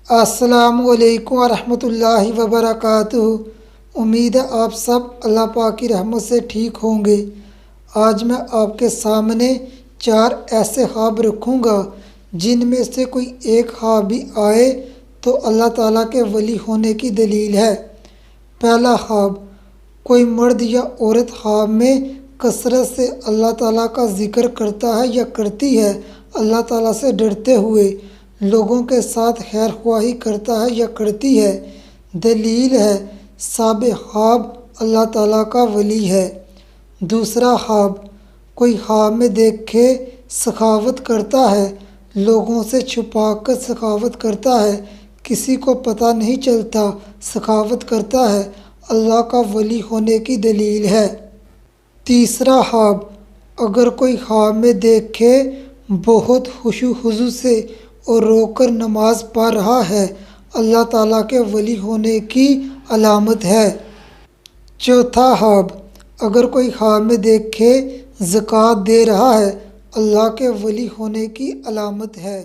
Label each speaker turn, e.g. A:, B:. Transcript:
A: السلام علیکم ورحمۃ اللہ وبرکاتہ۔ امید ہے آپ سب اللہ پاک کی رحمت سے ٹھیک ہوں گے۔ آج میں آپ کے سامنے 4 ایسے خواب رکھوں گا جن میں سے کوئی ایک خواب بھی آئے تو اللہ تعالیٰ کے ولی ہونے کی دلیل ہے۔ پہلا خواب، کوئی مرد یا عورت خواب میں کثرت سے اللہ تعالیٰ کا ذکر کرتا ہے یا کرتی ہے، اللہ تعالیٰ سے ڈرتے ہوئے لوگوں کے ساتھ خیر خواہی کرتا ہے یا کرتی ہے۔ دلیل ہے سابق خواب اللہ تعالیٰ کا ولی ہے۔ دوسرا خواب، کوئی خواب میں دیکھے سخاوت کرتا ہے، لوگوں سے چھپا کر سخاوت کرتا ہے، کسی کو پتہ نہیں چلتا سخاوت کرتا ہے، اللہ کا ولی ہونے کی دلیل ہے۔ تیسرا خواب، اگر کوئی خواب میں دیکھے بہت خشوع و خضوع سے اور رو کر نماز پڑھ رہا ہے، اللہ تعالیٰ کے ولی ہونے کی علامت ہے۔ چوتھا خواب، اگر کوئی خواب میں دیکھے زکوٰۃ دے رہا ہے، اللہ کے ولی ہونے کی علامت ہے۔